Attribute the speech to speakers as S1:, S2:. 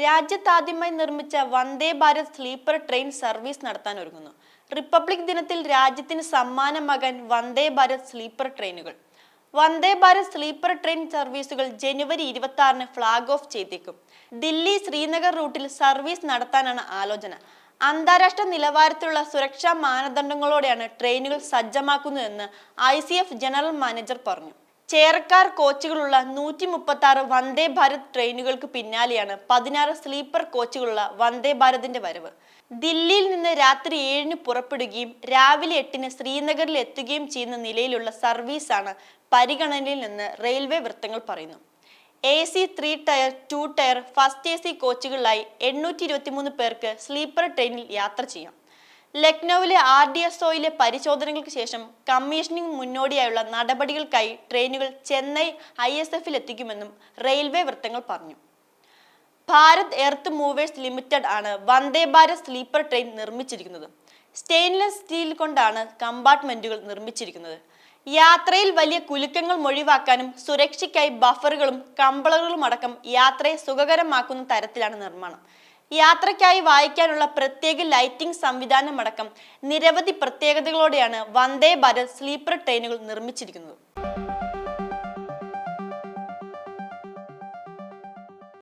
S1: രാജ്യത്താദ്യമായി നിർമ്മിച്ച Vande Bharat sleeper train service നടത്താൻ ഒരുങ്ങുന്നു. റിപ്പബ്ലിക് ദിനത്തിൽ രാജ്യത്തിന് സമ്മാനമാകാൻ വന്ദേ ഭാരത് സ്ലീപ്പർ ട്രെയിനുകൾ. വന്ദേ ഭാരത് സ്ലീപ്പർ ട്രെയിൻ സർവീസുകൾ ജനുവരി 26-ന് ഫ്ലാഗ് ഓഫ് ചെയ്തേക്കും. ദില്ലി ശ്രീനഗർ റൂട്ടിൽ സർവീസ് നടത്താനാണ് ആലോചന. അന്താരാഷ്ട്ര നിലവാരത്തിലുള്ള സുരക്ഷാ മാനദണ്ഡങ്ങളോടെയാണ് ട്രെയിനുകൾ സജ്ജമാക്കുന്നതെന്ന് ICF ജനറൽ മാനേജർ പറഞ്ഞു. ചെയർകാർ കോച്ചുകളുള്ള 136 വന്ദേ ഭാരത് ട്രെയിനുകൾക്ക് പിന്നാലെയാണ് 16 സ്ലീപ്പർ കോച്ചുകളുള്ള വന്ദേ ഭാരതിന്റെ വരവ്. ദില്ലിയിൽ നിന്ന് രാത്രി 7-ന് പുറപ്പെടുകയും രാവിലെ 8-ന് ശ്രീനഗറിൽ എത്തുകയും ചെയ്യുന്ന നിലയിലുള്ള സർവീസാണ് പരിഗണനയിൽ നിന്ന് റെയിൽവേ വൃത്തങ്ങൾ പറയുന്നു. AC 3 tier, 2 tier, first AC കോച്ചുകളിലായി 823 പേർക്ക് സ്ലീപ്പർ ട്രെയിനിൽ യാത്ര ചെയ്യാം. ലക്നൌവിലെ RDSOയിലെ പരിശോധനകൾക്ക് ശേഷം കമ്മീഷനിങ് മുന്നോടിയായുള്ള നടപടികൾക്കായി ട്രെയിനുകൾ ചെന്നൈ ISFൽ എത്തിക്കുമെന്നും റെയിൽവേ വൃത്തങ്ങൾ പറഞ്ഞു. ഭാരത് എർത്ത് മൂവേഴ്സ് ലിമിറ്റഡ് ആണ് വന്ദേ ഭാരത് സ്ലീപ്പർ ട്രെയിൻ നിർമ്മിച്ചിരിക്കുന്നത്. സ്റ്റെയിൻലെസ് സ്റ്റീൽ കൊണ്ടാണ് കമ്പാർട്ട്മെന്റുകൾ നിർമ്മിച്ചിരിക്കുന്നത്. യാത്രയിൽ വലിയ കുലുക്കങ്ങൾ ഒഴിവാക്കാനും സുരക്ഷയ്ക്കായി ബഫറുകളും കമ്പിളുകളും അടക്കം യാത്രയെ സുഖകരമാക്കുന്ന തരത്തിലാണ് നിർമ്മാണം. യാത്രയ്ക്കായി വായിക്കാനുള്ള പ്രത്യേക ലൈറ്റിംഗ് സംവിധാനമടക്കം നിരവധി പ്രത്യേകതകളോടെയാണ് വന്ദേ ഭാരത് സ്ലീപ്പർ ട്രെയിനുകൾ നിർമ്മിച്ചിരിക്കുന്നത്.